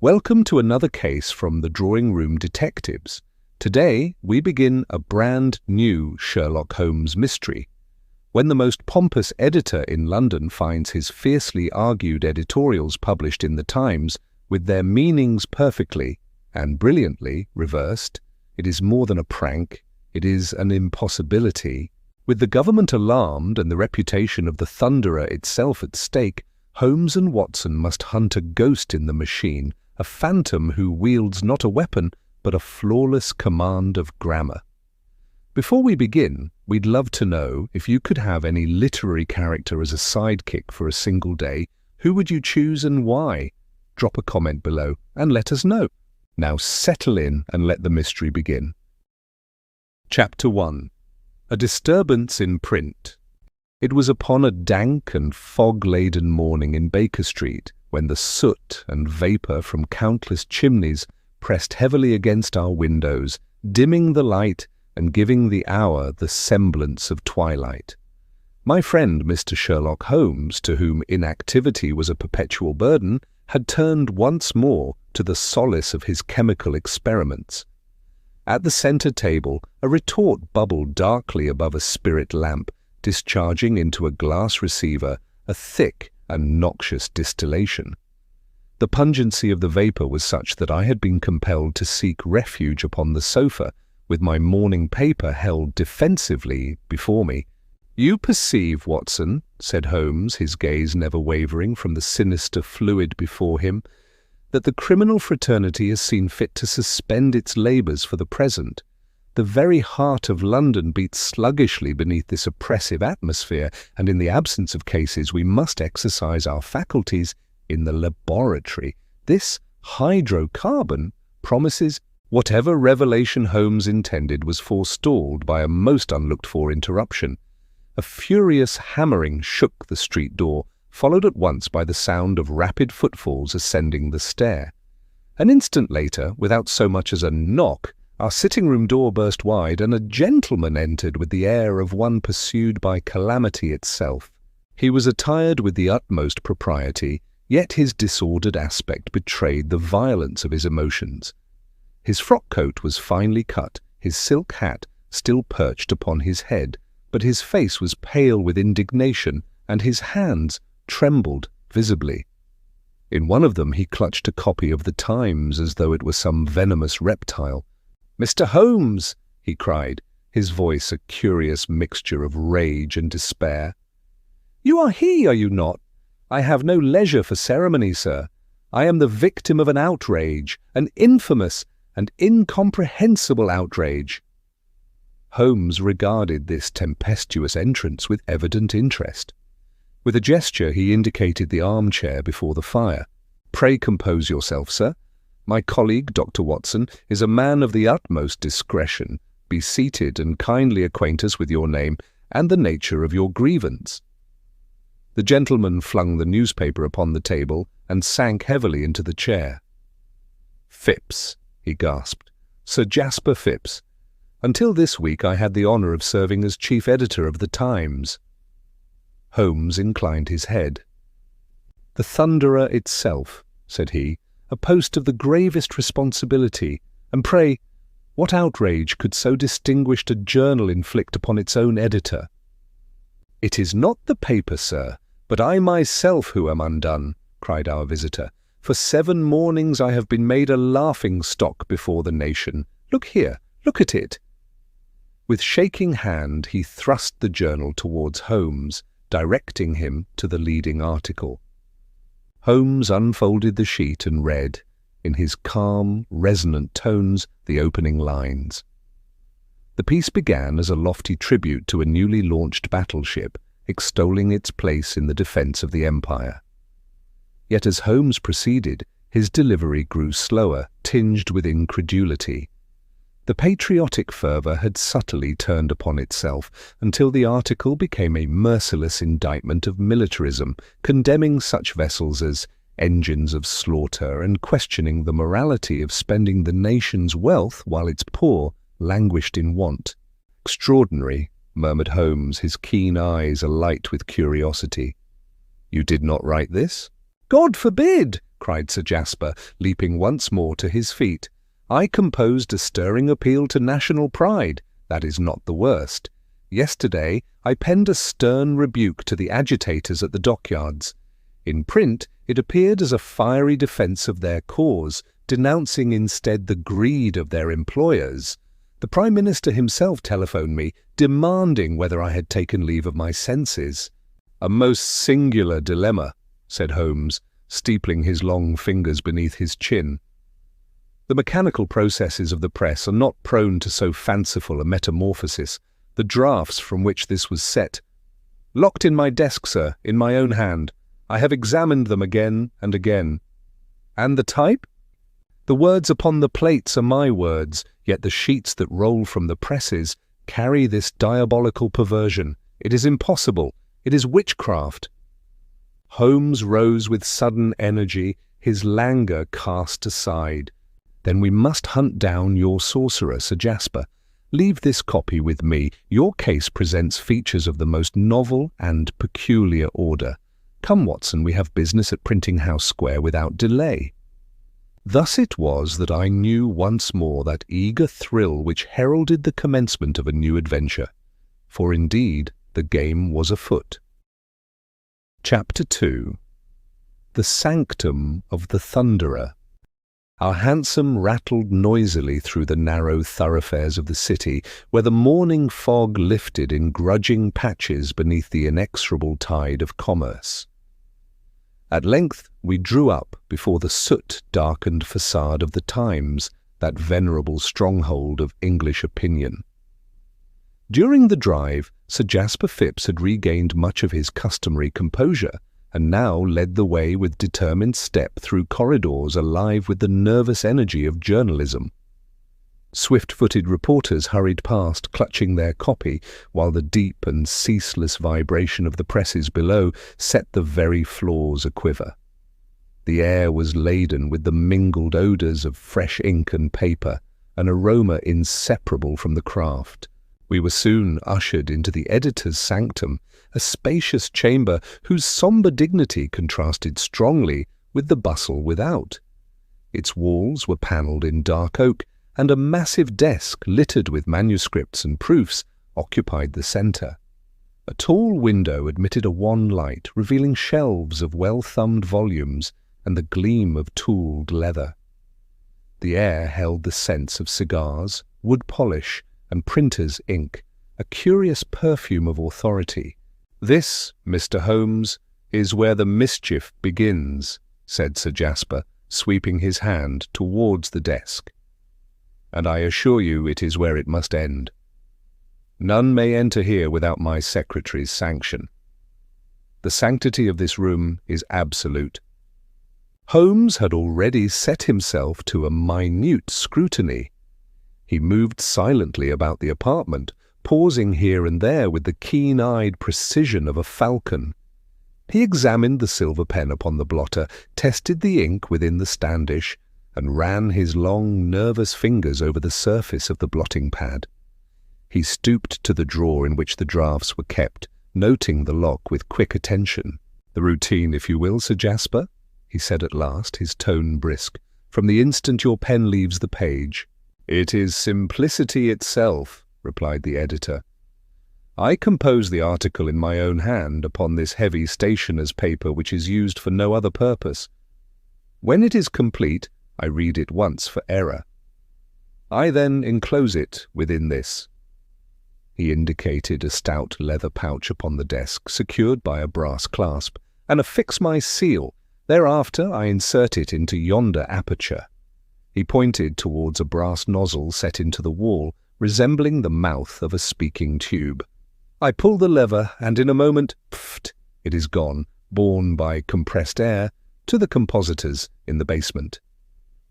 Welcome to another case from the Drawing Room Detectives. Today, we begin a brand new Sherlock Holmes mystery. When the most pompous editor in London finds his fiercely argued editorials published in the Times with their meanings perfectly and brilliantly reversed, it is more than a prank, it is an impossibility. With the government alarmed and the reputation of the Thunderer itself at stake, Holmes and Watson must hunt a ghost in the machine, a phantom who wields not a weapon, but a flawless command of grammar. Before we begin, we'd love to know if you could have any literary character as a sidekick for a single day, who would you choose and why? Drop a comment below and let us know. Now settle in and let the mystery begin. Chapter 1. A Disturbance in Print. It was upon a dank and fog-laden morning in Baker Street, when the soot and vapour from countless chimneys pressed heavily against our windows, dimming the light and giving the hour the semblance of twilight. My friend Mr. Sherlock Holmes, to whom inactivity was a perpetual burden, had turned once more to the solace of his chemical experiments. At the centre table, a retort bubbled darkly above a spirit lamp, discharging into a glass receiver a thick and noxious distillation. The pungency of the vapour was such that I had been compelled to seek refuge upon the sofa, with my morning paper held defensively before me. "You perceive, Watson," said Holmes, his gaze never wavering from the sinister fluid before him, "that the criminal fraternity has seen fit to suspend its labours for the present. The very heart of London beats sluggishly beneath this oppressive atmosphere, and in the absence of cases we must exercise our faculties in the laboratory. This hydrocarbon promises—" Whatever revelation Holmes intended was forestalled by a most unlooked-for interruption. A furious hammering shook the street door, followed at once by the sound of rapid footfalls ascending the stair. An instant later, without so much as a knock, our sitting-room door burst wide, and a gentleman entered with the air of one pursued by calamity itself. He was attired with the utmost propriety, yet his disordered aspect betrayed the violence of his emotions. His frock-coat was finely cut, his silk hat still perched upon his head, but his face was pale with indignation, and his hands trembled visibly. In one of them he clutched a copy of the Times as though it were some venomous reptile. "Mr. Holmes!" he cried, his voice a curious mixture of rage and despair. "You are he, are you not? I have no leisure for ceremony, sir. I am the victim of an outrage, an infamous and incomprehensible outrage." Holmes regarded this tempestuous entrance with evident interest. With a gesture he indicated the armchair before the fire. "Pray compose yourself, sir. My colleague, Dr. Watson, is a man of the utmost discretion. Be seated and kindly acquaint us with your name and the nature of your grievance." The gentleman flung the newspaper upon the table and sank heavily into the chair. "Phipps," he gasped. "Sir Jasper Phipps. Until this week I had the honour of serving as chief editor of the Times." Holmes inclined his head. "The Thunderer itself," said he, "a post of the gravest responsibility. And pray, what outrage could so distinguished a journal inflict upon its own editor?" "It is not the paper, sir, but I myself who am undone," cried our visitor. "For 7 mornings I have been made a laughing-stock before the nation. Look here, look at it." With shaking hand he thrust the journal towards Holmes, directing him to the leading article. Holmes unfolded the sheet and read, in his calm, resonant tones, the opening lines. The piece began as a lofty tribute to a newly launched battleship, extolling its place in the defence of the Empire. Yet as Holmes proceeded, his delivery grew slower, tinged with incredulity. The patriotic fervour had subtly turned upon itself until the article became a merciless indictment of militarism, condemning such vessels as engines of slaughter and questioning the morality of spending the nation's wealth while its poor languished in want. "Extraordinary," murmured Holmes, his keen eyes alight with curiosity. "You did not write this?" God forbid! Cried Sir Jasper, leaping once more to his feet. I composed a stirring appeal to national pride. That is not the worst. Yesterday I penned a stern rebuke to the agitators at the dockyards. In print it appeared as a fiery defence of their cause, denouncing instead the greed of their employers. The Prime Minister himself telephoned me, demanding whether I had taken leave of my senses. A most singular dilemma, said Holmes, steepling his long fingers beneath his chin. The mechanical processes of the press are not prone to so fanciful a metamorphosis. The drafts from which this was set, locked in my desk, sir, in my own hand. I have examined them again and again. And the type? The words upon the plates are my words, yet the sheets that roll from the presses carry this diabolical perversion. It is impossible. It is witchcraft. Holmes rose with sudden energy, his languor cast aside. Then we must hunt down your sorcerer, Sir Jasper. Leave this copy with me. Your case presents features of the most novel and peculiar order. Come, Watson, we have business at Printing House Square without delay. Thus it was that I knew once more that eager thrill which heralded the commencement of a new adventure. For indeed, the game was afoot. Chapter 2. The Sanctum of the Thunderer. Our hansom rattled noisily through the narrow thoroughfares of the city, where the morning fog lifted in grudging patches beneath the inexorable tide of commerce. At length we drew up before the soot-darkened facade of the Times, that venerable stronghold of English opinion. During the drive, Sir Jasper Phipps had regained much of his customary composure, and now led the way with determined step through corridors alive with the nervous energy of journalism. Swift-footed reporters hurried past, clutching their copy, while the deep and ceaseless vibration of the presses below set the very floors aquiver. The air was laden with the mingled odours of fresh ink and paper, an aroma inseparable from the craft. We were soon ushered into the editor's sanctum, a spacious chamber whose sombre dignity contrasted strongly with the bustle without. Its walls were panelled in dark oak, and a massive desk littered with manuscripts and proofs occupied the centre. A tall window admitted a wan light, revealing shelves of well-thumbed volumes and the gleam of tooled leather. The air held the scents of cigars, wood polish, and printer's ink, a curious perfume of authority. "This, Mr. Holmes, is where the mischief begins," said Sir Jasper, sweeping his hand towards the desk. "And I assure you it is where it must end. None may enter here without my secretary's sanction. The sanctity of this room is absolute." Holmes had already set himself to a minute scrutiny. He moved silently about the apartment, pausing here and there with the keen-eyed precision of a falcon. He examined the silver pen upon the blotter, tested the ink within the standish, and ran his long, nervous fingers over the surface of the blotting pad. He stooped to the drawer in which the drafts were kept, noting the lock with quick attention. "The routine, if you will, Sir Jasper," he said at last, his tone brisk, "from the instant your pen leaves the page." "It is simplicity itself," replied the editor. "I compose the article in my own hand upon this heavy stationer's paper which is used for no other purpose. When it is complete, I read it once for error. I then enclose it within this." He indicated a stout leather pouch upon the desk, secured by a brass clasp, "and affix my seal. Thereafter I insert it into yonder aperture." He pointed towards a brass nozzle set into the wall, resembling the mouth of a speaking tube. I pull the lever, and in a moment, pft, it is gone, borne by compressed air, to the compositors in the basement.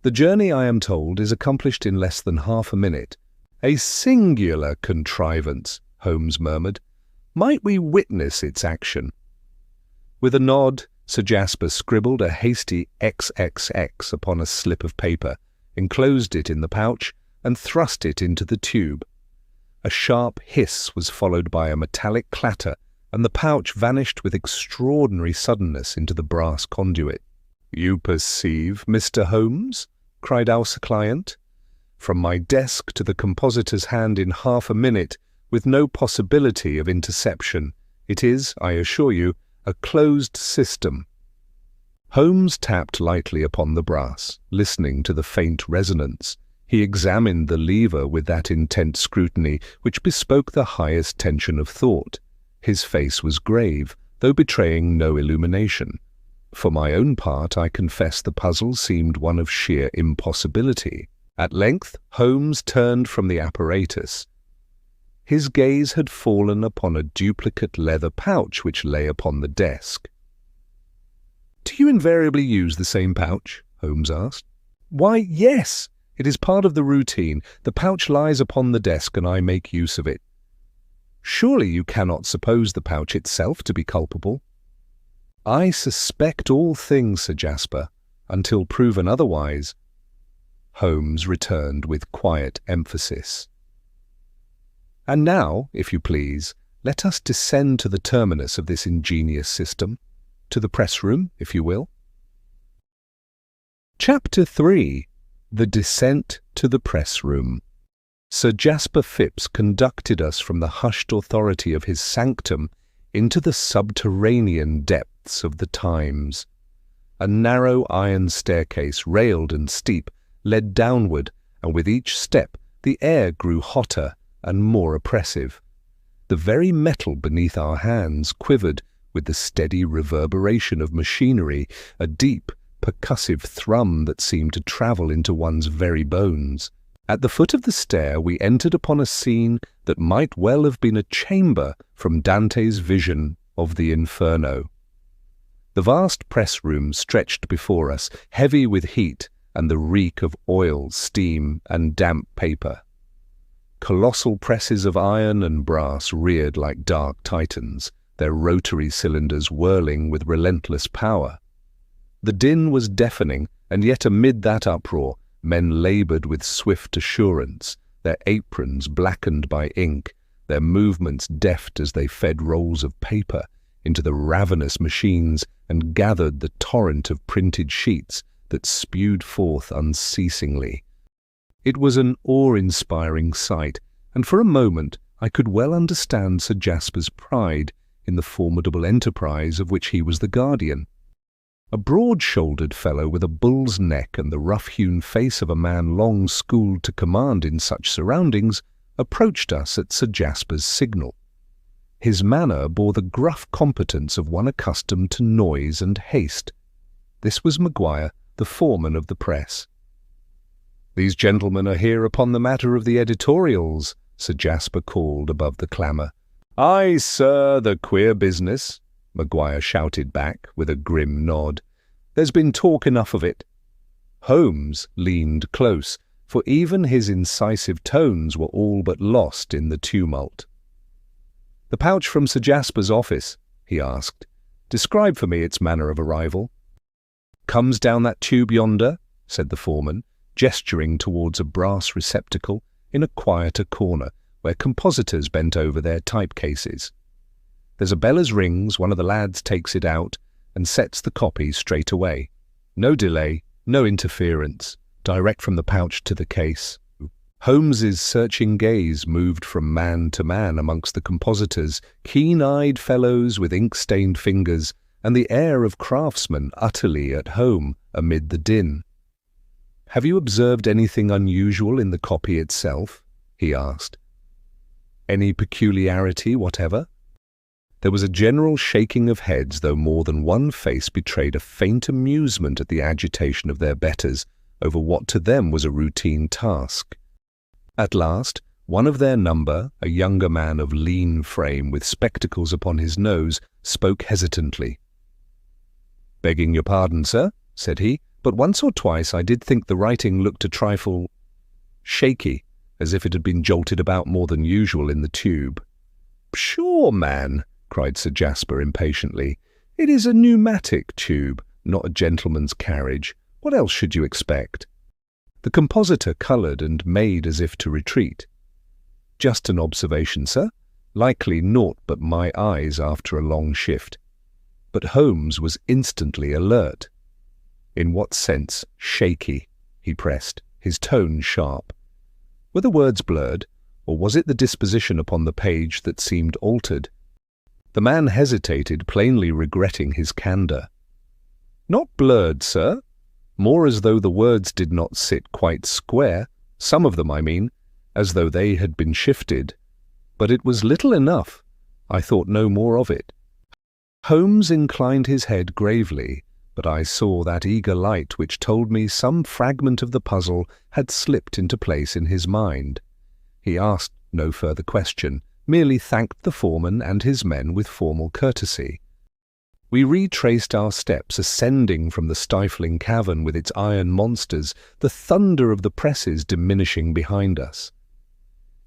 The journey, I am told, is accomplished in less than half a minute. "A singular contrivance," Holmes murmured. "Might we witness its action?" With a nod, Sir Jasper scribbled a hasty XXX upon a slip of paper, enclosed it in the pouch, and thrust it into the tube. A sharp hiss was followed by a metallic clatter, and the pouch vanished with extraordinary suddenness into the brass conduit. "You perceive, Mr. Holmes?" cried our client. "From my desk to the compositor's hand in half a minute, with no possibility of interception. It is, I assure you, a closed system." Holmes tapped lightly upon the brass, listening to the faint resonance. He examined the lever with that intent scrutiny which bespoke the highest tension of thought. His face was grave, though betraying no illumination. For my own part, I confess the puzzle seemed one of sheer impossibility. At length, Holmes turned from the apparatus. His gaze had fallen upon a duplicate leather pouch which lay upon the desk. "Do you invariably use the same pouch?" Holmes asked. "Why, yes. It is part of the routine. The pouch lies upon the desk and I make use of it." "Surely you cannot suppose the pouch itself to be culpable?" "I suspect all things, Sir Jasper, until proven otherwise," Holmes returned with quiet emphasis. "And now, if you please, let us descend to the terminus of this ingenious system, to the press room, if you will." Chapter 3. The Descent to the Press Room. Sir Jasper Phipps conducted us from the hushed authority of his sanctum into the subterranean depths of the Times. A narrow iron staircase, railed and steep, led downward, and with each step the air grew hotter and more oppressive. The very metal beneath our hands quivered with the steady reverberation of machinery, a deep, percussive thrum that seemed to travel into one's very bones. At the foot of the stair we entered upon a scene that might well have been a chamber from Dante's vision of the Inferno. The vast press room stretched before us, heavy with heat and the reek of oil, steam, and damp paper. Colossal presses of iron and brass reared like dark titans, their rotary cylinders whirling with relentless power. The din was deafening, and yet amid that uproar, men labored with swift assurance, their aprons blackened by ink, their movements deft as they fed rolls of paper into the ravenous machines and gathered the torrent of printed sheets that spewed forth unceasingly. It was an awe-inspiring sight, and for a moment I could well understand Sir Jasper's pride in the formidable enterprise of which he was the guardian. A broad-shouldered fellow with a bull's neck and the rough-hewn face of a man long schooled to command in such surroundings approached us at Sir Jasper's signal. His manner bore the gruff competence of one accustomed to noise and haste. This was Maguire, the foreman of the press. "These gentlemen are here upon the matter of the editorials," Sir Jasper called above the clamour. "Aye, sir, the queer business," Maguire shouted back with a grim nod. "There's been talk enough of it." Holmes leaned close, for even his incisive tones were all but lost in the tumult. "The pouch from Sir Jasper's office," he asked. "Describe for me its manner of arrival." "Comes down that tube yonder," said the foreman, gesturing towards a brass receptacle in a quieter corner where compositors bent over their typecases. "There's a bell as rings, one of the lads takes it out and sets the copy straight away. No delay, no interference, direct from the pouch to the case." Holmes's searching gaze moved from man to man amongst the compositors, keen-eyed fellows with ink-stained fingers, and the air of craftsmen utterly at home amid the din. "Have you observed anything unusual in the copy itself?" he asked. "Any peculiarity whatever?" There was a general shaking of heads, though more than one face betrayed a faint amusement at the agitation of their betters over what to them was a routine task. At last, one of their number, a younger man of lean frame with spectacles upon his nose, spoke hesitantly. "Begging your pardon, sir," said he, "but once or twice I did think the writing looked a trifle shaky, as if it had been jolted about more than usual in the tube." "Pshaw, man!" cried Sir Jasper impatiently. "It is a pneumatic tube, not a gentleman's carriage. What else should you expect?" The compositor coloured and made as if to retreat. "Just an observation, sir. Likely naught but my eyes after a long shift." But Holmes was instantly alert. "In what sense, shaky?" he pressed, his tone sharp. Were the words blurred, or was it the disposition upon the page that seemed altered? The man hesitated, plainly regretting his candour. "Not blurred, sir. More as though the words did not sit quite square, some of them, I mean, as though they had been shifted. But it was little enough. I thought no more of it." Holmes inclined his head gravely, but I saw that eager light which told me some fragment of the puzzle had slipped into place in his mind. He asked no further question, merely thanked the foreman and his men with formal courtesy. We retraced our steps, ascending from the stifling cavern with its iron monsters, the thunder of the presses diminishing behind us.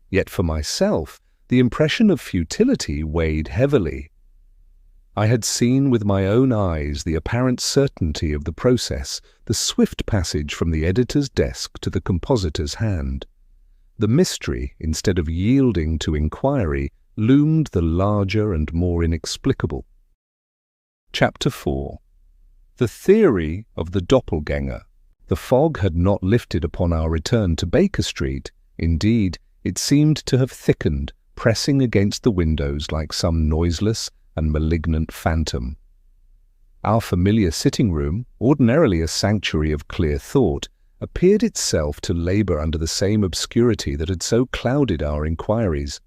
Yet for myself, the impression of futility weighed heavily. I had seen with my own eyes the apparent certainty of the process, the swift passage from the editor's desk to the compositor's hand. The mystery, instead of yielding to inquiry, loomed the larger and more inexplicable. Chapter 4. The theory of the doppelganger. The fog had not lifted upon our return to Baker Street. Indeed, it seemed to have thickened, pressing against the windows like some noiseless and malignant phantom. Our familiar sitting room, ordinarily a sanctuary of clear thought, appeared itself to labour under the same obscurity that had so clouded our inquiries.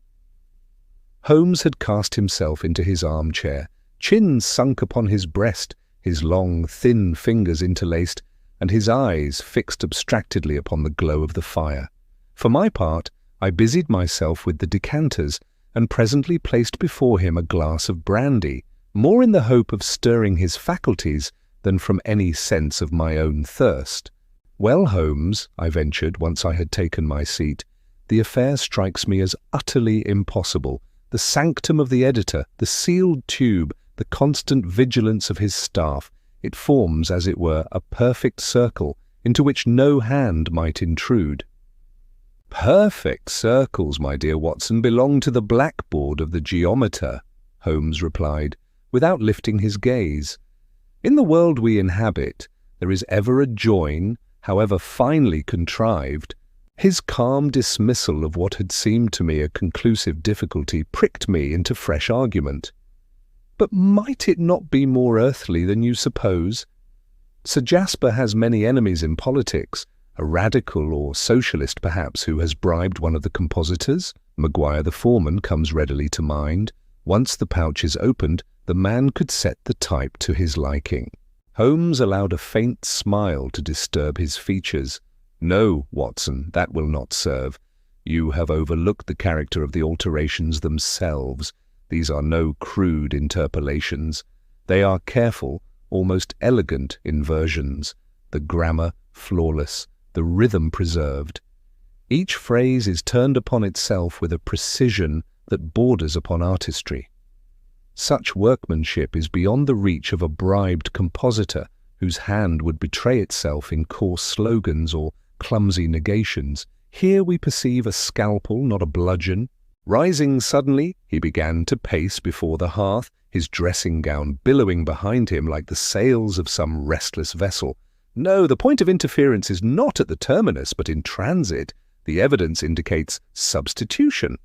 Holmes had cast himself into his armchair, chin sunk upon his breast, his long, thin fingers interlaced, and his eyes fixed abstractedly upon the glow of the fire. For my part, I busied myself with the decanters, and presently placed before him a glass of brandy, more in the hope of stirring his faculties than from any sense of my own thirst. "Well, Holmes," I ventured, once I had taken my seat, "the affair strikes me as utterly impossible. The sanctum of the editor, the sealed tube, the constant vigilance of his staff, it forms, as it were, a perfect circle into which no hand might intrude." "Perfect circles, my dear Watson, belong to the blackboard of the geometer," Holmes replied, without lifting his gaze. "In the world we inhabit, there is ever a join, however finely contrived." His calm dismissal of what had seemed to me a conclusive difficulty pricked me into fresh argument. "But might it not be more earthly than you suppose? Sir Jasper has many enemies in politics, a radical or socialist perhaps who has bribed one of the compositors. Maguire the foreman comes readily to mind. Once the pouch is opened, the man could set the type to his liking." Holmes allowed a faint smile to disturb his features. "No, Watson, that will not serve. You have overlooked the character of the alterations themselves. These are no crude interpolations. They are careful, almost elegant inversions, the grammar flawless, the rhythm preserved. Each phrase is turned upon itself with a precision that borders upon artistry. Such workmanship is beyond the reach of a bribed compositor whose hand would betray itself in coarse slogans or clumsy negations. Here we perceive a scalpel, not a bludgeon. Rising suddenly, he began to pace before the hearth, his dressing gown billowing behind him like the sails of some restless vessel. "No, the point of interference is not at the terminus, but in transit. The evidence indicates substitution."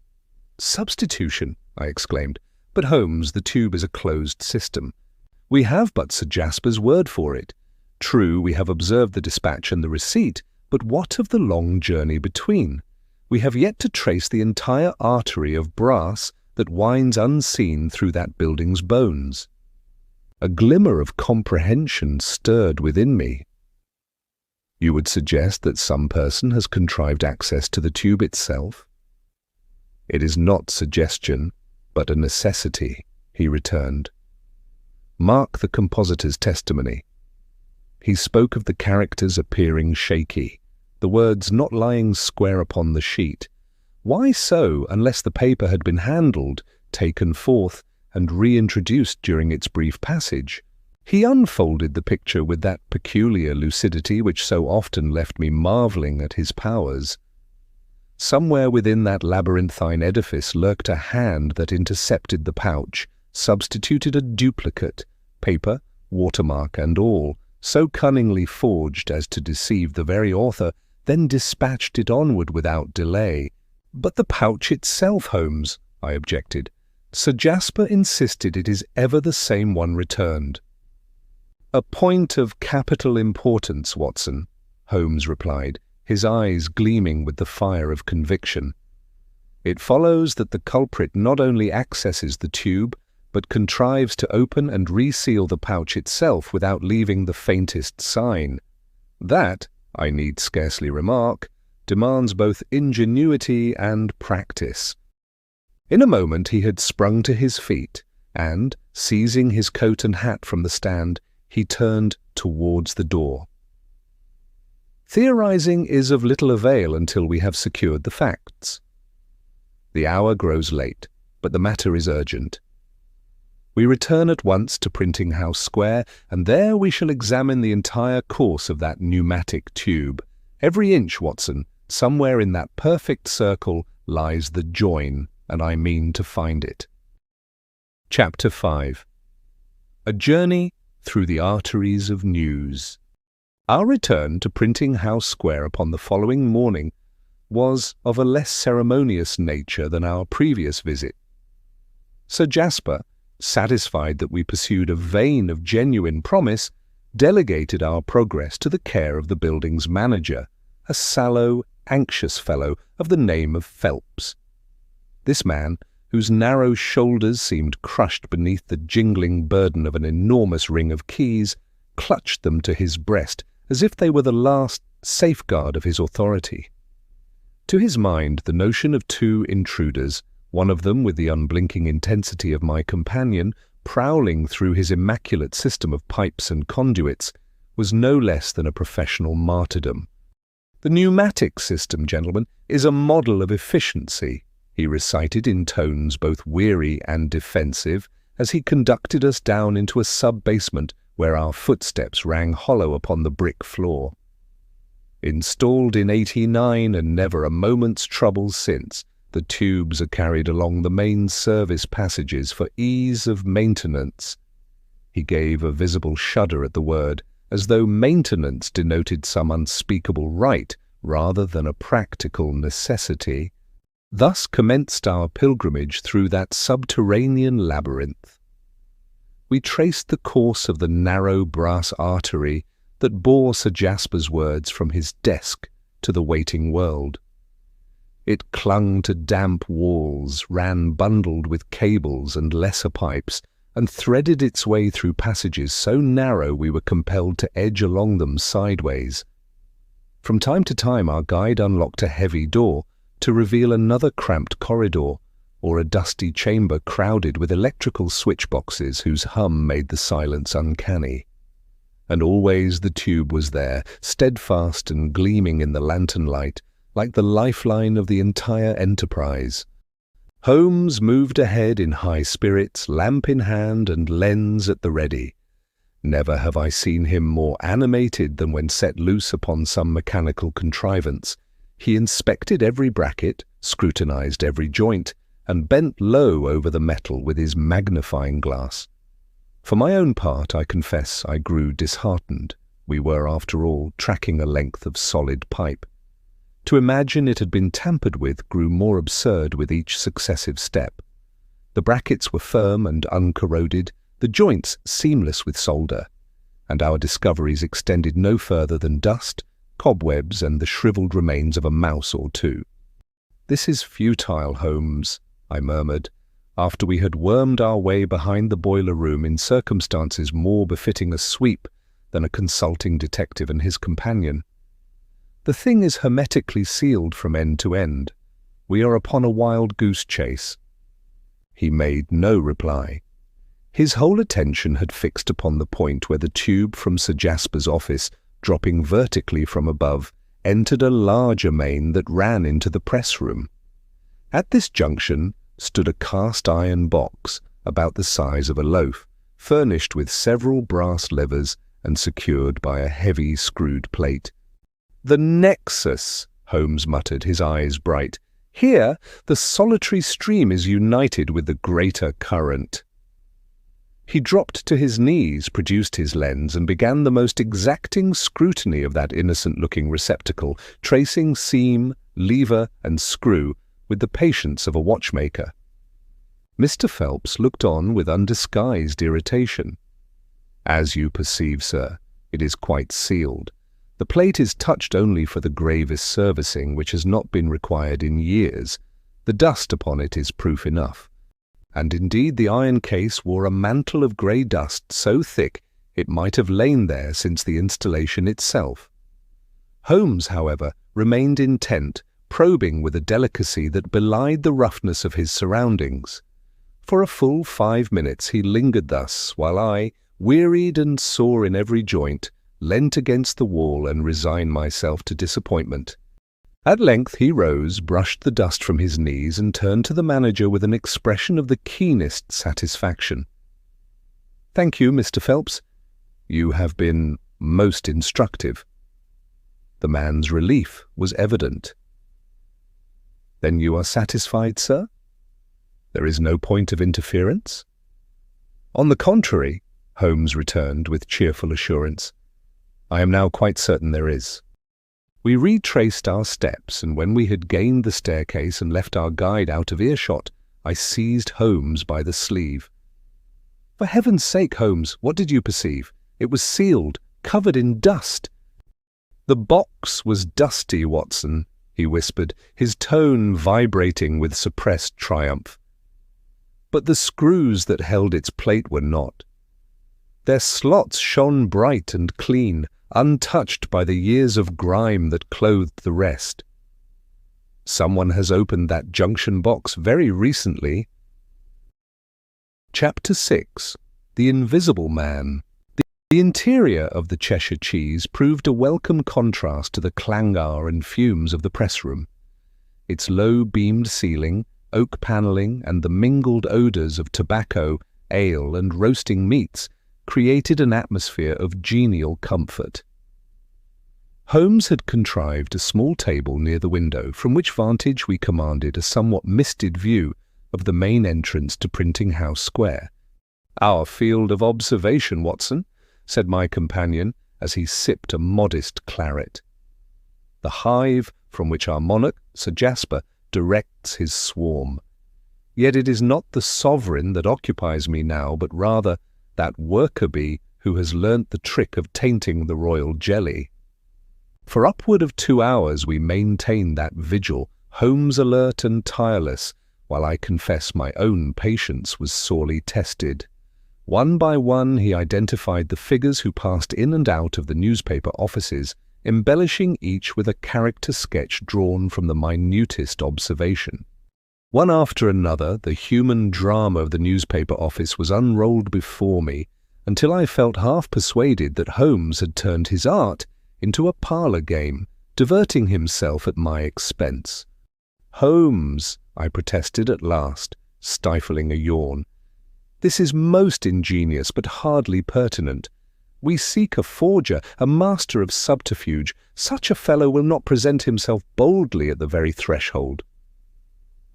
"Substitution?" I exclaimed. "But Holmes, the tube is a closed system. We have but Sir Jasper's word for it. True, we have observed the dispatch and the receipt, but what of the long journey between? We have yet to trace the entire artery of brass that winds unseen through that building's bones." A glimmer of comprehension stirred within me. "You would suggest that some person has contrived access to the tube itself?" "It is not suggestion, but a necessity," he returned. "Mark the compositor's testimony. He spoke of the characters appearing shaky, the words not lying square upon the sheet. Why so, unless the paper had been handled, taken forth, and reintroduced during its brief passage? He unfolded the picture with that peculiar lucidity which so often left me marvelling at his powers. Somewhere within that labyrinthine edifice lurked a hand that intercepted the pouch, substituted a duplicate, paper, watermark and all, so cunningly forged as to deceive the very author, then dispatched it onward without delay. "But the pouch itself, Holmes," I objected. "Sir Jasper insisted it is ever the same one returned." "A point of capital importance, Watson," Holmes replied, his eyes gleaming with the fire of conviction. "It follows that the culprit not only accesses the tube, but contrives to open and reseal the pouch itself without leaving the faintest sign. That, I need scarcely remark, demands both ingenuity and practice." In a moment he had sprung to his feet, and, seizing his coat and hat from the stand, he turned towards the door. Theorizing is of little avail until we have secured the facts. The hour grows late, but the matter is urgent. We return at once to Printing House Square, and there we shall examine the entire course of that pneumatic tube. Every inch, Watson, somewhere in that perfect circle lies the join, and I mean to find it. Chapter 5. A Journey Through the Arteries of News. Our return to Printing House Square upon the following morning was of a less ceremonious nature than our previous visit. Sir Jasper, satisfied that we pursued a vein of genuine promise, delegated our progress to the care of the building's manager, a sallow, anxious fellow of the name of Phelps. This man, whose narrow shoulders seemed crushed beneath the jingling burden of an enormous ring of keys, clutched them to his breast as if they were the last safeguard of his authority. To his mind, the notion of two intruders, one of them with the unblinking intensity of my companion, prowling through his immaculate system of pipes and conduits, was no less than a professional martyrdom. "The pneumatic system, gentlemen, is a model of efficiency," he recited in tones both weary and defensive, as he conducted us down into a sub-basement where our footsteps rang hollow upon the brick floor. "Installed in '89 and never a moment's trouble since, the tubes are carried along the main service passages for ease of maintenance." He gave a visible shudder at the word, as though maintenance denoted some unspeakable right rather than a practical necessity. Thus commenced our pilgrimage through that subterranean labyrinth. We traced the course of the narrow brass artery that bore Sir Jasper's words from his desk to the waiting world. It clung to damp walls, ran bundled with cables and lesser pipes, and threaded its way through passages so narrow we were compelled to edge along them sideways. From time to time our guide unlocked a heavy door to reveal another cramped corridor, or a dusty chamber crowded with electrical switchboxes whose hum made the silence uncanny. And always the tube was there, steadfast and gleaming in the lantern light, like the lifeline of the entire enterprise. Holmes moved ahead in high spirits, lamp in hand and lens at the ready. Never have I seen him more animated than when set loose upon some mechanical contrivance. He inspected every bracket, scrutinized every joint, and bent low over the metal with his magnifying glass. For my own part, I confess I grew disheartened. We were, after all, tracking a length of solid pipe. To imagine it had been tampered with grew more absurd with each successive step. The brackets were firm and uncorroded, the joints seamless with solder, and our discoveries extended no further than dust, cobwebs, and the shriveled remains of a mouse or two. "This is futile, Holmes," I murmured, after we had wormed our way behind the boiler room in circumstances more befitting a sweep than a consulting detective and his companion. "The thing is hermetically sealed from end to end. We are upon a wild goose chase." He made no reply. His whole attention had fixed upon the point where the tube from Sir Jasper's office, dropping vertically from above, entered a larger main that ran into the press room. At this junction stood a cast-iron box about the size of a loaf, furnished with several brass levers and secured by a heavy screwed plate. "The nexus," Holmes muttered, his eyes bright. "Here, the solitary stream is united with the greater current." He dropped to his knees, produced his lens, and began the most exacting scrutiny of that innocent-looking receptacle, tracing seam, lever, and screw with the patience of a watchmaker. Mr. Phelps looked on with undisguised irritation. "As you perceive, sir, it is quite sealed. The plate is touched only for the gravest servicing, which has not been required in years. The dust upon it is proof enough." And indeed the iron case wore a mantle of grey dust so thick it might have lain there since the installation itself. Holmes, however, remained intent, probing with a delicacy that belied the roughness of his surroundings. For a full 5 minutes he lingered thus, while I, wearied and sore in every joint, leant against the wall and resigned myself to disappointment. At length he rose, brushed the dust from his knees, and turned to the manager with an expression of the keenest satisfaction. "Thank you, Mr. Phelps. You have been most instructive." The man's relief was evident. "Then you are satisfied, sir? There is no point of interference?" "On the contrary," Holmes returned with cheerful assurance, "I am now quite certain there is." We retraced our steps, and when we had gained the staircase and left our guide out of earshot, I seized Holmes by the sleeve. "For heaven's sake, Holmes, what did you perceive? It was sealed, covered in dust." "The box was dusty, Watson," he whispered, his tone vibrating with suppressed triumph. "But the screws that held its plate were not. Their slots shone bright and clean, untouched by the years of grime that clothed the rest. Someone has opened that junction box very recently." Chapter 6. The Invisible Man. The interior of the Cheshire Cheese proved a welcome contrast to the clangour and fumes of the press room. Its low-beamed ceiling, oak panelling, and the mingled odours of tobacco, ale, and roasting meats created an atmosphere of genial comfort. Holmes had contrived a small table near the window, from which vantage we commanded a somewhat misted view of the main entrance to Printing House Square. "Our field of observation, Watson," said my companion as he sipped a modest claret. "The hive from which our monarch, Sir Jasper, directs his swarm. Yet it is not the sovereign that occupies me now, but rather that worker bee who has learnt the trick of tainting the royal jelly." For upward of 2 hours we maintained that vigil, Holmes alert and tireless, while I confess my own patience was sorely tested. One by one he identified the figures who passed in and out of the newspaper offices, embellishing each with a character sketch drawn from the minutest observation. One after another, the human drama of the newspaper office was unrolled before me, until I felt half persuaded that Holmes had turned his art into a parlour game, diverting himself at my expense. "Holmes," I protested at last, stifling a yawn, "this is most ingenious but hardly pertinent. We seek a forger, a master of subterfuge. Such a fellow will not present himself boldly at the very threshold."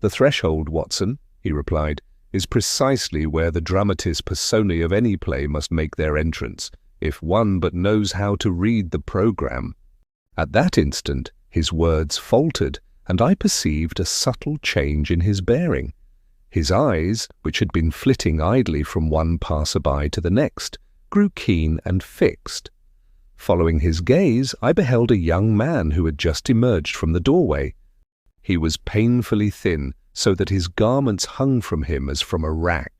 "The threshold, Watson," he replied, "is precisely where the dramatis personae of any play must make their entrance, if one but knows how to read the programme." At that instant his words faltered, and I perceived a subtle change in his bearing. His eyes, which had been flitting idly from one passer-by to the next, grew keen and fixed. Following his gaze, I beheld a young man who had just emerged from the doorway. He was painfully thin, so that his garments hung from him as from a rack.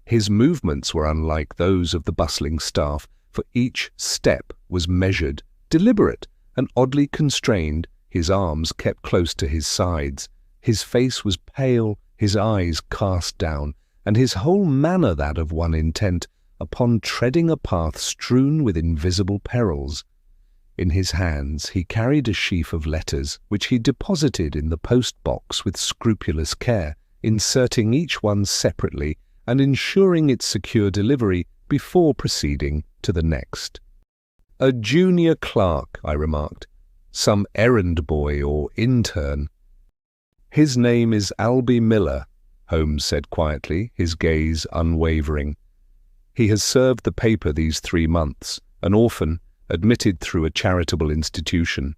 His movements were unlike those of the bustling staff, for each step was measured, deliberate, and oddly constrained, his arms kept close to his sides. His face was pale, his eyes cast down, and his whole manner that of one intent upon treading a path strewn with invisible perils. In his hands he carried a sheaf of letters, which he deposited in the post-box with scrupulous care, inserting each one separately and ensuring its secure delivery before proceeding to the next. "A junior clerk," I remarked. "Some errand boy or intern." "His name is Albie Miller," Holmes said quietly, his gaze unwavering. He has served the paper these 3 months, an orphan, admitted through a charitable institution.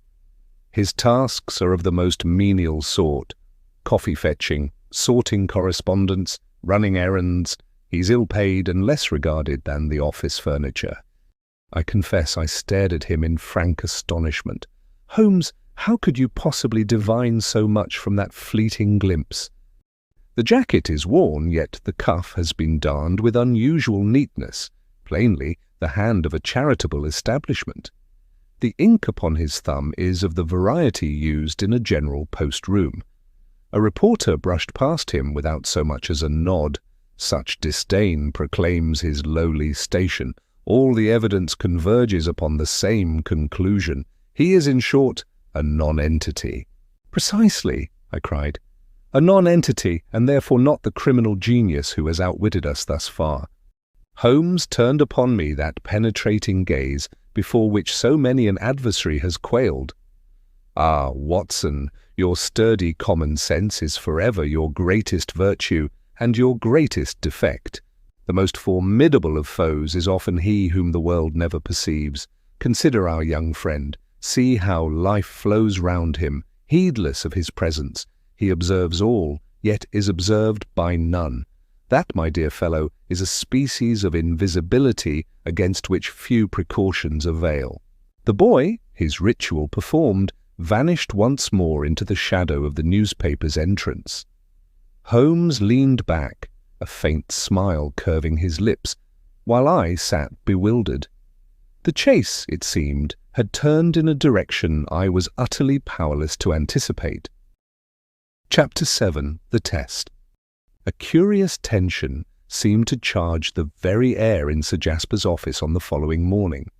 His tasks are of the most menial sort: coffee fetching, sorting correspondence, running errands. He's ill-paid and less regarded than the office furniture. I confess I stared at him in frank astonishment. Holmes, how could you possibly divine so much from that fleeting glimpse? The jacket is worn, yet the cuff has been darned with unusual neatness, plainly the hand of a charitable establishment. The ink upon his thumb is of the variety used in a general post room. A reporter brushed past him without so much as a nod. Such disdain proclaims his lowly station. All the evidence converges upon the same conclusion. He is, in short, a non-entity. Precisely, I cried. A non-entity, and therefore not the criminal genius who has outwitted us thus far. Holmes turned upon me that penetrating gaze before which so many an adversary has quailed. Ah, Watson, your sturdy common sense is forever your greatest virtue and your greatest defect. The most formidable of foes is often he whom the world never perceives. Consider our young friend. See how life flows round him, heedless of his presence. He observes all, yet is observed by none. That, my dear fellow, is a species of invisibility against which few precautions avail. The boy, his ritual performed, vanished once more into the shadow of the newspaper's entrance. Holmes leaned back, a faint smile curving his lips, while I sat bewildered. The chase, it seemed, had turned in a direction I was utterly powerless to anticipate. Chapter 7. The Test. A curious tension seemed to charge the very air in Sir Jasper's office on the following morning.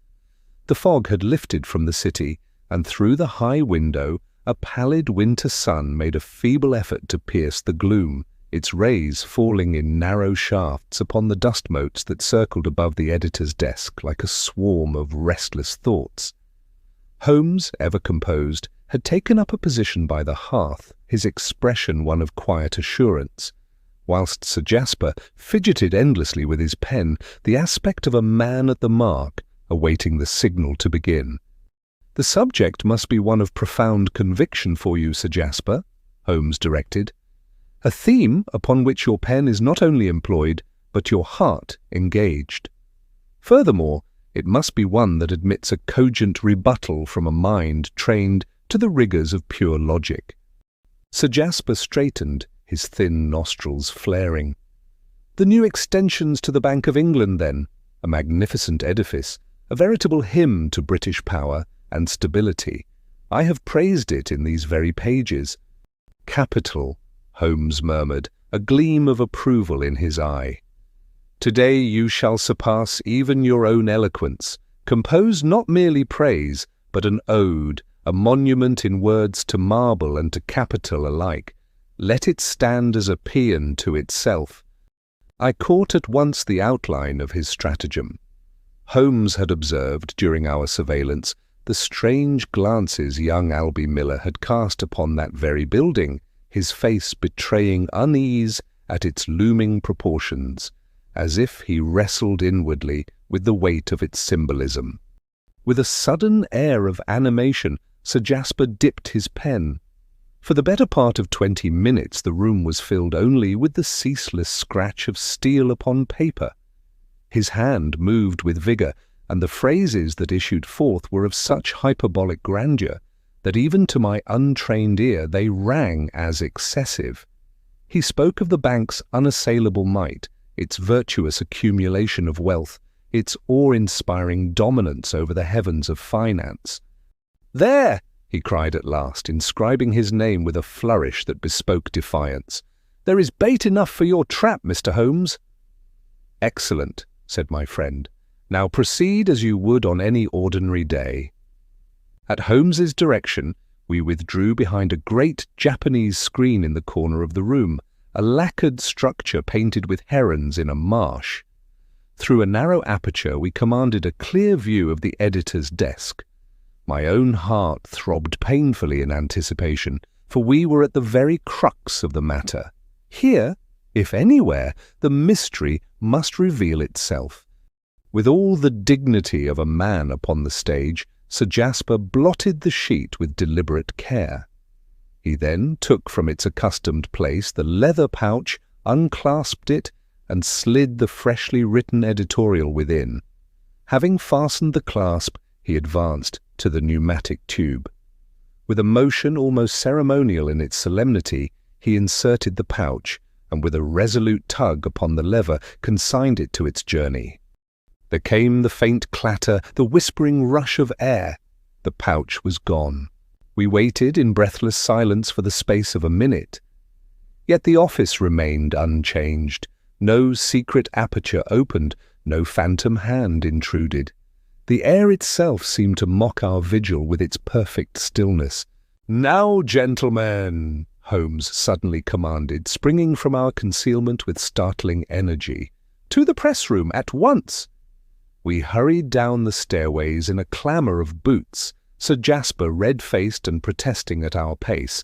The fog had lifted from the city, and through the high window a pallid winter sun made a feeble effort to pierce the gloom, its rays falling in narrow shafts upon the dust motes that circled above the editor's desk like a swarm of restless thoughts. Holmes, ever composed, had taken up a position by the hearth, his expression one of quiet assurance, whilst Sir Jasper fidgeted endlessly with his pen, the aspect of a man at the mark, awaiting the signal to begin. "The subject must be one of profound conviction for you, Sir Jasper," Holmes directed. "A theme upon which your pen is not only employed, but your heart engaged. Furthermore, it must be one that admits a cogent rebuttal from a mind trained to the rigours of pure logic." Sir Jasper straightened, his thin nostrils flaring. "The new extensions to the Bank of England, then, a magnificent edifice, a veritable hymn to British power and stability. I have praised it in these very pages." "Capital," Holmes murmured, a gleam of approval in his eye. "Today you shall surpass even your own eloquence. Compose not merely praise, but an ode, a monument in words to marble and to capital alike. Let it stand as a paean to itself." I caught at once the outline of his stratagem. Holmes had observed, during our surveillance, the strange glances young Albie Miller had cast upon that very building, his face betraying unease at its looming proportions, as if he wrestled inwardly with the weight of its symbolism. With a sudden air of animation, Sir Jasper dipped his pen. For the better part of 20 minutes the room was filled only with the ceaseless scratch of steel upon paper. His hand moved with vigour, and the phrases that issued forth were of such hyperbolic grandeur that even to my untrained ear they rang as excessive. He spoke of the bank's unassailable might, its virtuous accumulation of wealth, its awe-inspiring dominance over the heavens of finance. "There!" he cried at last, inscribing his name with a flourish that bespoke defiance. "There is bait enough for your trap, Mr. Holmes." "Excellent," said my friend. "Now proceed as you would on any ordinary day." At Holmes's direction, we withdrew behind a great Japanese screen in the corner of the room, a lacquered structure painted with herons in a marsh. Through a narrow aperture we commanded a clear view of the editor's desk. My own heart throbbed painfully in anticipation, for we were at the very crux of the matter. Here, if anywhere, the mystery must reveal itself, With all the dignity of a man upon the stage, Sir Jasper blotted the sheet with deliberate care. He then took from its accustomed place the leather pouch, unclasped it, and slid the freshly written editorial within. Having fastened the clasp, he advanced to the pneumatic tube. With a motion almost ceremonial in its solemnity, he inserted the pouch, and with a resolute tug upon the lever, consigned it to its journey. There came the faint clatter, the whispering rush of air. The pouch was gone. We waited in breathless silence for the space of a minute. Yet the office remained unchanged. No secret aperture opened, no phantom hand intruded. The air itself seemed to mock our vigil with its perfect stillness. "Now, gentlemen," Holmes suddenly commanded, springing from our concealment with startling energy. "To the press room, at once!" We hurried down the stairways in a clamour of boots, Sir Jasper red-faced and protesting at our pace.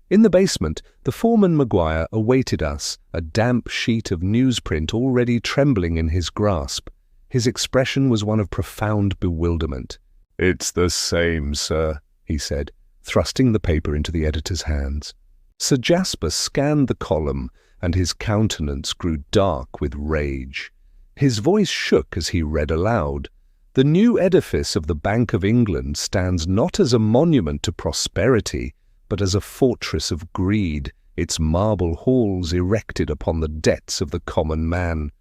In the basement, the foreman Maguire awaited us, a damp sheet of newsprint already trembling in his grasp. His expression was one of profound bewilderment. "It's the same, sir," he said, thrusting the paper into the editor's hands. Sir Jasper scanned the column, and his countenance grew dark with rage. His voice shook as he read aloud. "The new edifice of the Bank of England stands not as a monument to prosperity, but as a fortress of greed, its marble halls erected upon the debts of the common man."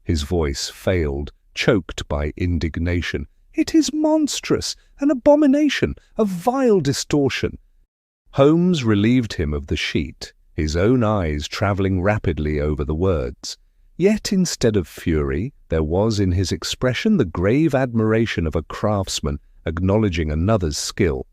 His voice failed, choked by indignation. "It is monstrous, an abomination, a vile distortion." Holmes relieved him of the sheet, his own eyes travelling rapidly over the words. Yet instead of fury, there was in his expression the grave admiration of a craftsman acknowledging another's skill.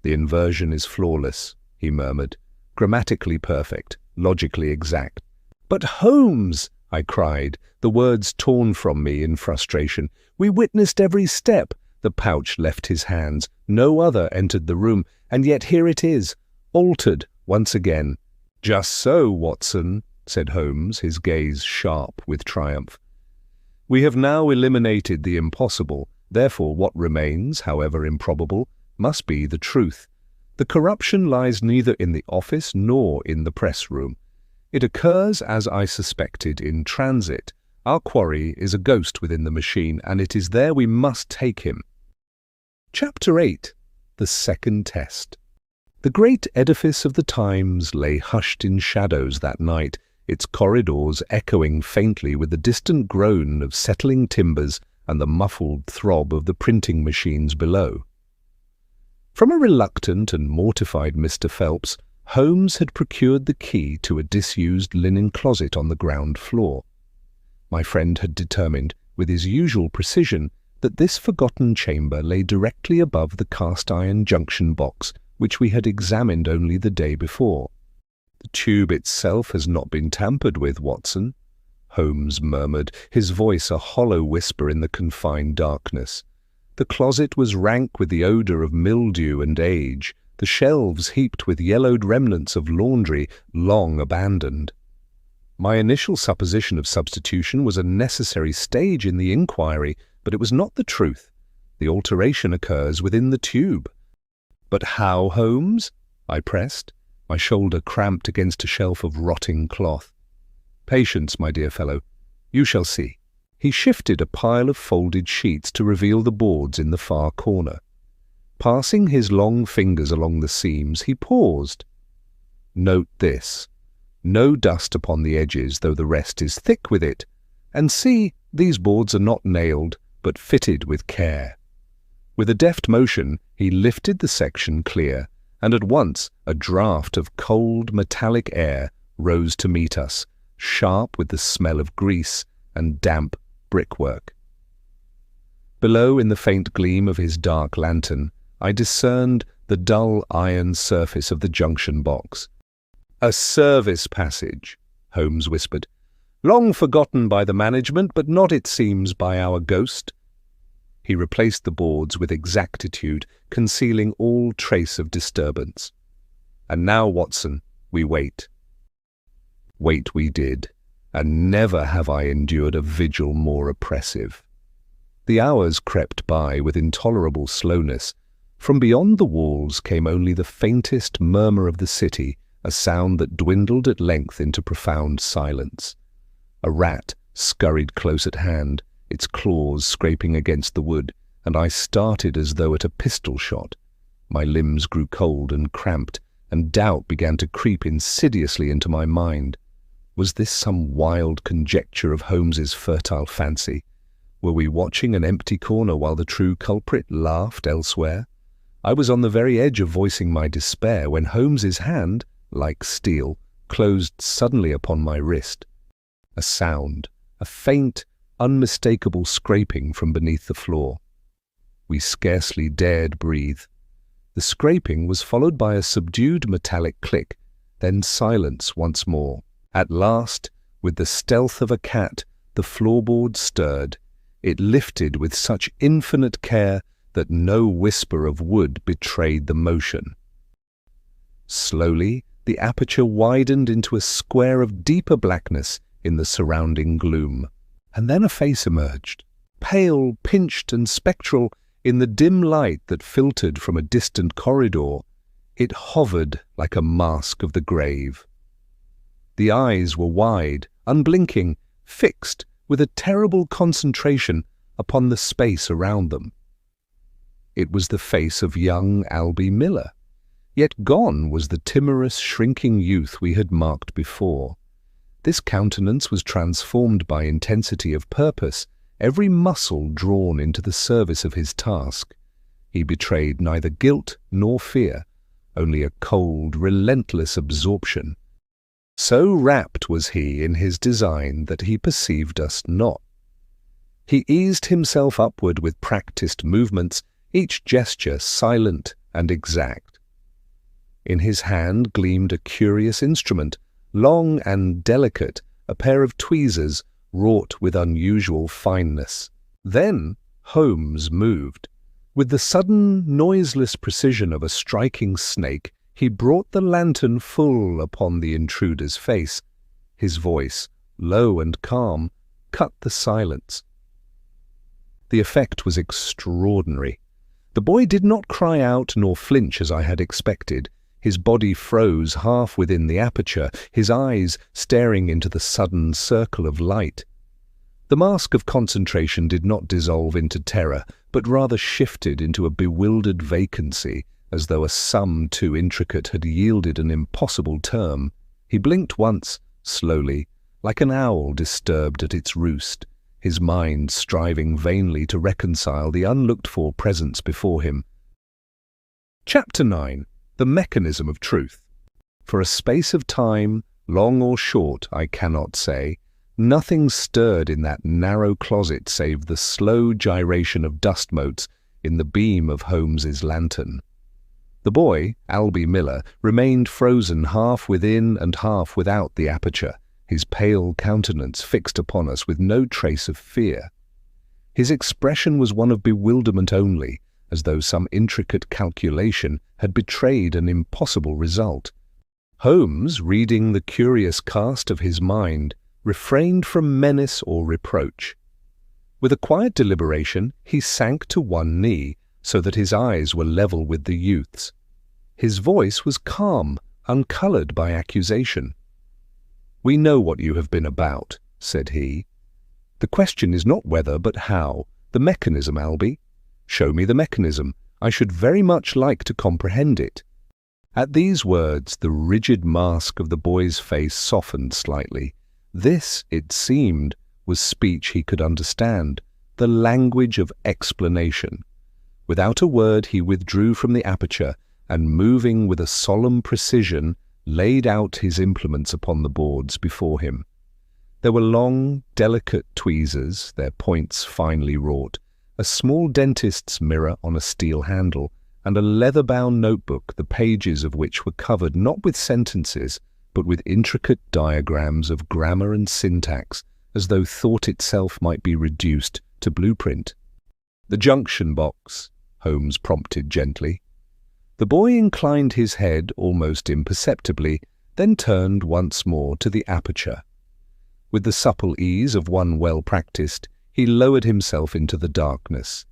"The inversion is flawless," he murmured, "grammatically perfect, logically exact." "But Holmes," I cried, the words torn from me in frustration, "we witnessed every step." The pouch left his hands, no other entered the room, and yet here it is, altered once again. "Just so, Watson," said Holmes, his gaze sharp with triumph. "We have now eliminated the impossible, therefore what remains, however improbable, must be the truth. The corruption lies neither in the office nor in the press room. It occurs, as I suspected, in transit. Our quarry is a ghost within the machine, and it is there we must take him." Chapter 8. The Second Test. The great edifice of the Times lay hushed in shadows that night, its corridors echoing faintly with the distant groan of settling timbers and the muffled throb of the printing machines below. From a reluctant and mortified Mr. Phelps, Holmes had procured the key to a disused linen closet on the ground floor. My friend had determined, with his usual precision, that this forgotten chamber lay directly above the cast-iron junction box which we had examined only the day before. "The tube itself has not been tampered with, Watson," Holmes murmured, his voice a hollow whisper in the confined darkness. The closet was rank with the odour of mildew and age, the shelves heaped with yellowed remnants of laundry long abandoned. My initial supposition of substitution was a necessary stage in the inquiry, but it was not the truth. The alteration occurs within the tube. "But how, Holmes?" I pressed, my shoulder cramped against a shelf of rotting cloth. "Patience, my dear fellow. You shall see." He shifted a pile of folded sheets to reveal the boards in the far corner. Passing his long fingers along the seams, he paused. "Note this. No dust upon the edges, though the rest is thick with it. And see, these boards are not nailed, but fitted with care." With a deft motion, he lifted the section clear, and at once a draught of cold, metallic air rose to meet us, sharp with the smell of grease and damp brickwork. Below, in the faint gleam of his dark lantern, I discerned the dull iron surface of the junction box. "A service passage," Holmes whispered. "Long forgotten by the management, but not, it seems, by our ghost." He replaced the boards with exactitude, concealing all trace of disturbance. "And now, Watson, we wait." Wait we did, and never have I endured a vigil more oppressive. The hours crept by with intolerable slowness. From beyond the walls came only the faintest murmur of the city, a sound that dwindled at length into profound silence. A rat scurried close at hand, its claws scraping against the wood, and I started as though at a pistol shot. My limbs grew cold and cramped, and doubt began to creep insidiously into my mind. Was this some wild conjecture of Holmes's fertile fancy? Were we watching an empty corner while the true culprit laughed elsewhere? I was on the very edge of voicing my despair when Holmes's hand, like steel, closed suddenly upon my wrist. A sound, a faint, unmistakable scraping from beneath the floor. We scarcely dared breathe. The scraping was followed by a subdued metallic click, then silence once more. At last, with the stealth of a cat, the floorboard stirred. It lifted with such infinite care that no whisper of wood betrayed the motion. Slowly, the aperture widened into a square of deeper blackness in the surrounding gloom. And then a face emerged, pale, pinched, and spectral in the dim light that filtered from a distant corridor. It hovered like a mask of the grave. The eyes were wide, unblinking, fixed with a terrible concentration upon the space around them. It was the face of young Albie Miller, yet gone was the timorous, shrinking youth we had marked before. This countenance was transformed by intensity of purpose, every muscle drawn into the service of his task. He betrayed neither guilt nor fear, only a cold, relentless absorption. So rapt was he in his design that he perceived us not. He eased himself upward with practiced movements, each gesture silent and exact. In his hand gleamed a curious instrument, long and delicate, a pair of tweezers wrought with unusual fineness. Then Holmes moved. With the sudden, noiseless precision of a striking snake, he brought the lantern full upon the intruder's face. His voice, low and calm, cut the silence. The effect was extraordinary. The boy did not cry out nor flinch as I had expected. His body froze half within the aperture, his eyes staring into the sudden circle of light. The mask of concentration did not dissolve into terror, but rather shifted into a bewildered vacancy, as though a sum too intricate had yielded an impossible term. He blinked once, slowly, like an owl disturbed at its roost, his mind striving vainly to reconcile the unlooked-for presence before him. Chapter 9. The Mechanism of Truth. For a space of time, long or short, I cannot say, nothing stirred in that narrow closet save the slow gyration of dust motes in the beam of Holmes's lantern. The boy, Albie Miller, remained frozen half within and half without the aperture, his pale countenance fixed upon us with no trace of fear. His expression was one of bewilderment only, as though some intricate calculation had betrayed an impossible result. Holmes, reading the curious cast of his mind, refrained from menace or reproach. With a quiet deliberation, he sank to one knee, so that his eyes were level with the youth's. His voice was calm, uncoloured by accusation. "We know what you have been about," said he. "The question is not whether, but how. The mechanism, Albie. Show me the mechanism. I should very much like to comprehend it." At these words, the rigid mask of the boy's face softened slightly. This, it seemed, was speech he could understand, the language of explanation. Without a word, he withdrew from the aperture, and moving with a solemn precision, laid out his implements upon the boards before him. There were long, delicate tweezers, their points finely wrought, a small dentist's mirror on a steel handle, and a leather-bound notebook, the pages of which were covered not with sentences, but with intricate diagrams of grammar and syntax, as though thought itself might be reduced to blueprint. "The junction box," Holmes prompted gently. The boy inclined his head almost imperceptibly, then turned once more to the aperture. With the supple ease of one well practiced, he lowered himself into the darkness.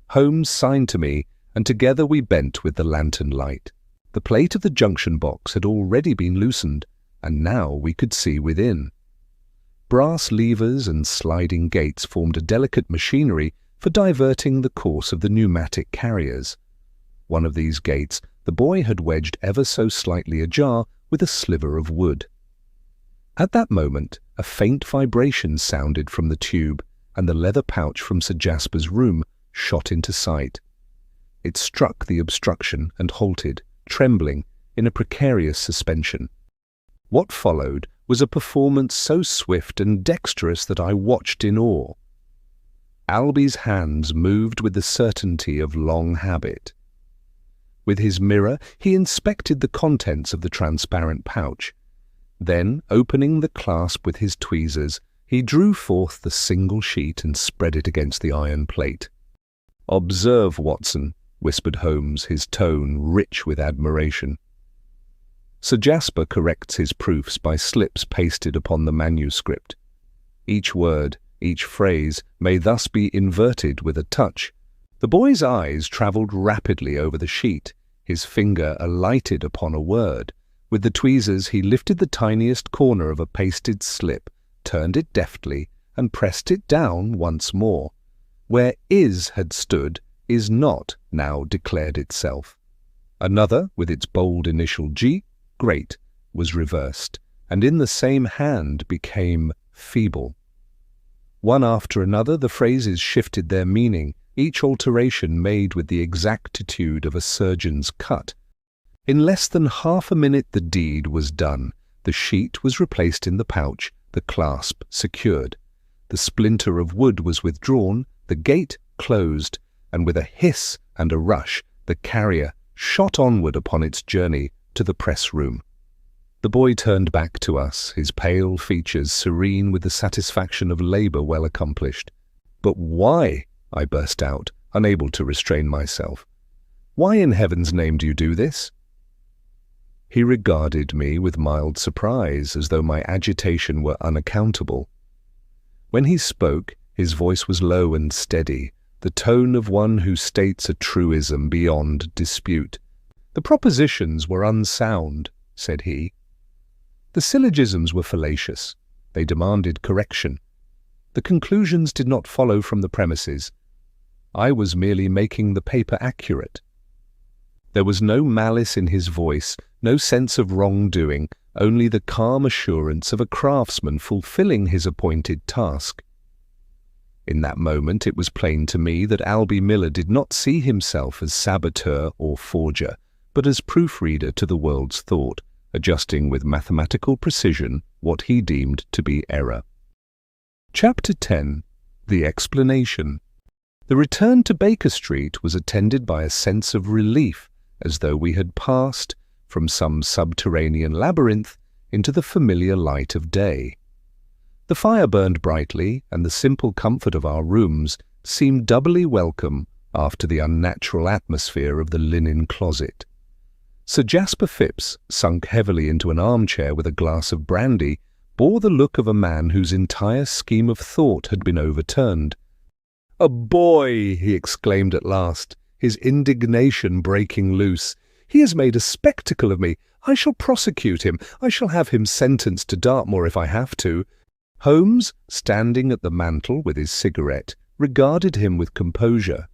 Holmes signed to me, and together we bent with the lantern light. The plate of the junction box had already been loosened, and now we could see within. Brass levers and sliding gates formed a delicate machinery for diverting the course of the pneumatic carriers. One of these gates the boy had wedged ever so slightly ajar with a sliver of wood. At that moment, a faint vibration sounded from the tube, and the leather pouch from Sir Jasper's room shot into sight. It struck the obstruction and halted, trembling, in a precarious suspension. What followed was a performance so swift and dexterous that I watched in awe. Albie's hands moved with the certainty of long habit. With his mirror, he inspected the contents of the transparent pouch. Then, opening the clasp with his tweezers, he drew forth the single sheet and spread it against the iron plate. "Observe, Watson," whispered Holmes, his tone rich with admiration. Sir Jasper corrects his proofs by slips pasted upon the manuscript. Each word, each phrase, may thus be inverted with a touch. The boy's eyes travelled rapidly over the sheet. His finger alighted upon a word. With the tweezers he lifted the tiniest corner of a pasted slip, turned it deftly, and pressed it down once more. Where is had stood, is not now declared itself. Another, with its bold initial G, great, was reversed, and in the same hand became feeble. One after another the phrases shifted their meaning, each alteration made with the exactitude of a surgeon's cut. In less than half a minute the deed was done. The sheet was replaced in the pouch, the clasp secured. The splinter of wood was withdrawn, the gate closed, and with a hiss and a rush, the carrier shot onward upon its journey to the press room. The boy turned back to us, his pale features serene with the satisfaction of labour well accomplished. "But why?" I burst out, unable to restrain myself. "Why in heaven's name do you do this?" He regarded me with mild surprise, as though my agitation were unaccountable. When he spoke, his voice was low and steady, the tone of one who states a truism beyond dispute. "The propositions were unsound," said he. "The syllogisms were fallacious. They demanded correction. The conclusions did not follow from the premises. I was merely making the paper accurate." There was no malice in his voice, no sense of wrongdoing, only the calm assurance of a craftsman fulfilling his appointed task. In that moment it was plain to me that Albie Miller did not see himself as saboteur or forger, but as proofreader to the world's thought, adjusting with mathematical precision what he deemed to be error. Chapter 10. The Explanation. The return to Baker Street was attended by a sense of relief, as though we had passed from some subterranean labyrinth into the familiar light of day. The fire burned brightly, and the simple comfort of our rooms seemed doubly welcome after the unnatural atmosphere of the linen closet. Sir Jasper Phipps, sunk heavily into an armchair with a glass of brandy, bore the look of a man whose entire scheme of thought had been overturned. "A boy!" he exclaimed at last, his indignation breaking loose. "He has made a spectacle of me. I shall prosecute him. I shall have him sentenced to Dartmoor if I have to." Holmes, standing at the mantel with his cigarette, regarded him with composure.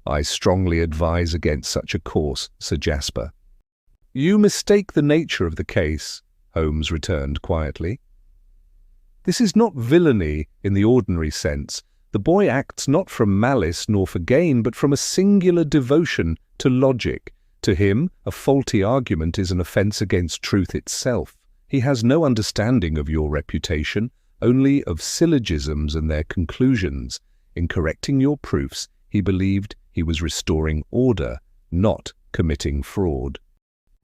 "I strongly advise against such a course, Sir Jasper." "You mistake the nature of the case," Holmes returned quietly. "This is not villainy in the ordinary sense. The boy acts not from malice nor for gain, but from a singular devotion to logic. To him, a faulty argument is an offence against truth itself. He has no understanding of your reputation, only of syllogisms and their conclusions. In correcting your proofs, he believed he was restoring order, not committing fraud."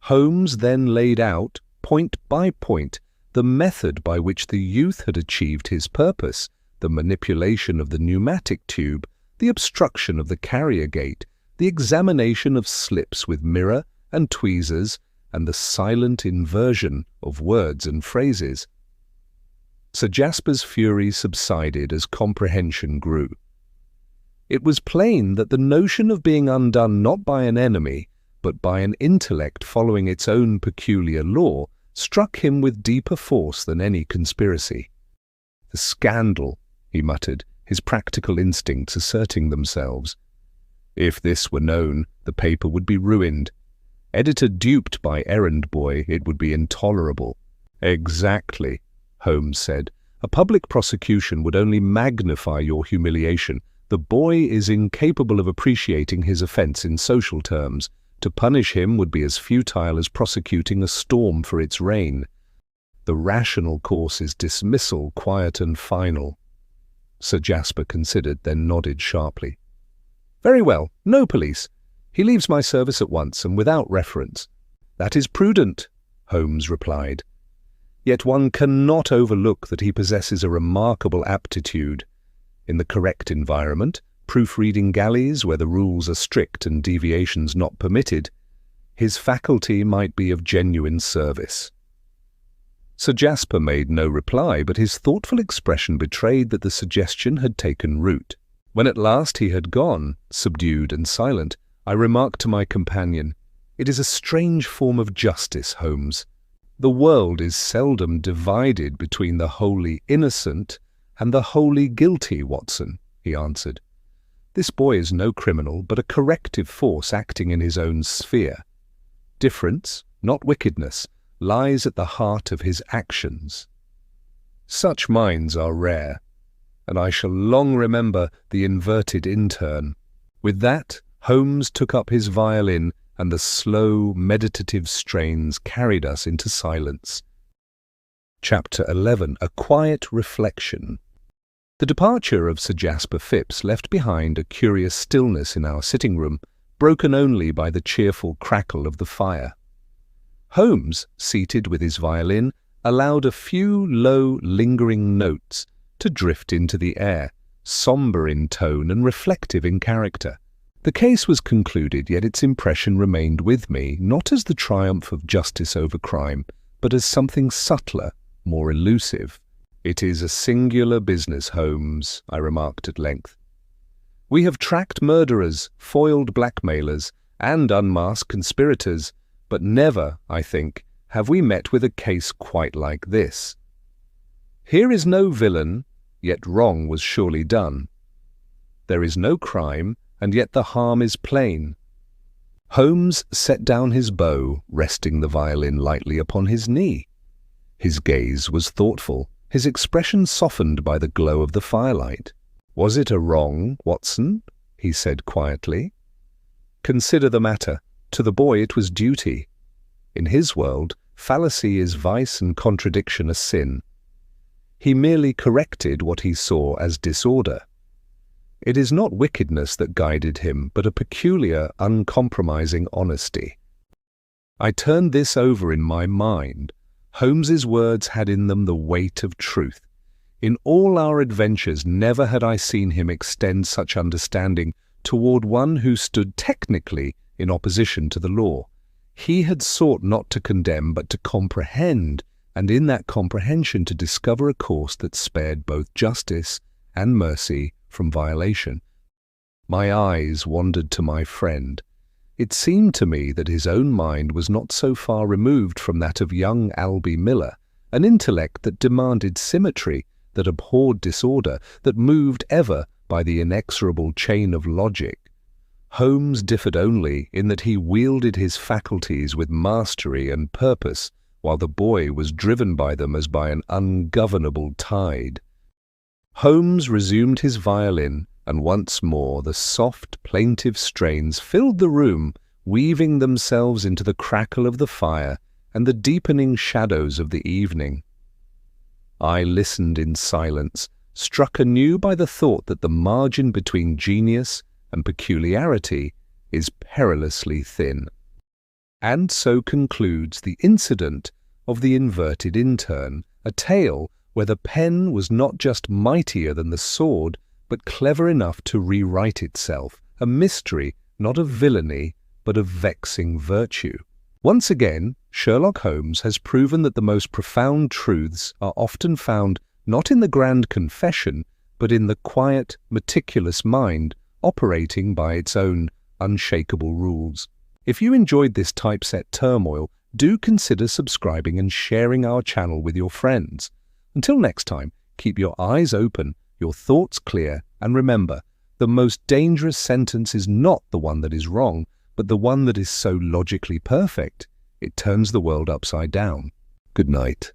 Holmes then laid out, point by point, the method by which the youth had achieved his purpose, the manipulation of the pneumatic tube, the obstruction of the carrier gate, the examination of slips with mirror and tweezers, and the silent inversion of words and phrases. Sir Jasper's fury subsided as comprehension grew. It was plain that the notion of being undone not by an enemy, but by an intellect following its own peculiar law, struck him with deeper force than any conspiracy. "The scandal," he muttered, his practical instincts asserting themselves. If this were known, the paper would be ruined. Editor duped by errand boy, it would be intolerable. "Exactly," Holmes said. "A public prosecution would only magnify your humiliation. The boy is incapable of appreciating his offence in social terms. To punish him would be as futile as prosecuting a storm for its rain. The rational course is dismissal, quiet and final." Sir Jasper considered, then nodded sharply. "Very well, no police. He leaves my service at once and without reference." "That is prudent," Holmes replied. "Yet one cannot overlook that he possesses a remarkable aptitude. In the correct environment, proofreading galleys where the rules are strict and deviations not permitted, his faculty might be of genuine service." Sir Jasper made no reply, but his thoughtful expression betrayed that the suggestion had taken root. When at last he had gone, subdued and silent, I remarked to my companion, "It is a strange form of justice, Holmes. The world is seldom divided between the wholly innocent and the wholly guilty, Watson," he answered. "This boy is no criminal, but a corrective force acting in his own sphere. Difference, not wickedness, lies at the heart of his actions. Such minds are rare, and I shall long remember the Inverted Intern." With that, Holmes took up his violin, and the slow, meditative strains carried us into silence. Chapter 11. A Quiet Reflection. The departure of Sir Jasper Phipps left behind a curious stillness in our sitting room, broken only by the cheerful crackle of the fire. Holmes, seated with his violin, allowed a few low, lingering notes to drift into the air, sombre in tone and reflective in character. The case was concluded, yet its impression remained with me, not as the triumph of justice over crime, but as something subtler, more elusive. "It is a singular business, Holmes," I remarked at length. "We have tracked murderers, foiled blackmailers, and unmasked conspirators, but never, I think, have we met with a case quite like this. Here is no villain, yet wrong was surely done. There is no crime, and yet the harm is plain." Holmes set down his bow, resting the violin lightly upon his knee. His gaze was thoughtful, his expression softened by the glow of the firelight. "Was it a wrong, Watson?" he said quietly. "Consider the matter. To the boy it was duty. In his world, fallacy is vice and contradiction a sin. He merely corrected what he saw as disorder. It is not wickedness that guided him, but a peculiar, uncompromising honesty." I turned this over in my mind. Holmes's words had in them the weight of truth. In all our adventures, never had I seen him extend such understanding toward one who stood technically in opposition to the law. He had sought not to condemn, but to comprehend, and in that comprehension to discover a course that spared both justice and mercy from violation. My eyes wandered to my friend. It seemed to me that his own mind was not so far removed from that of young Albie Miller, an intellect that demanded symmetry, that abhorred disorder, that moved ever by the inexorable chain of logic. Holmes differed only in that he wielded his faculties with mastery and purpose, while the boy was driven by them as by an ungovernable tide. Holmes resumed his violin, and once more the soft, plaintive strains filled the room, weaving themselves into the crackle of the fire and the deepening shadows of the evening. I listened in silence, struck anew by the thought that the margin between genius and peculiarity is perilously thin. And so concludes the incident of the Inverted Intern, a tale where the pen was not just mightier than the sword, but clever enough to rewrite itself, a mystery not of villainy, but of vexing virtue. Once again, Sherlock Holmes has proven that the most profound truths are often found not in the grand confession, but in the quiet, meticulous mind operating by its own unshakable rules. If you enjoyed this typeset turmoil, do consider subscribing and sharing our channel with your friends. Until next time, keep your eyes open, your thoughts clear, and remember, the most dangerous sentence is not the one that is wrong, but the one that is so logically perfect, it turns the world upside down. Good night.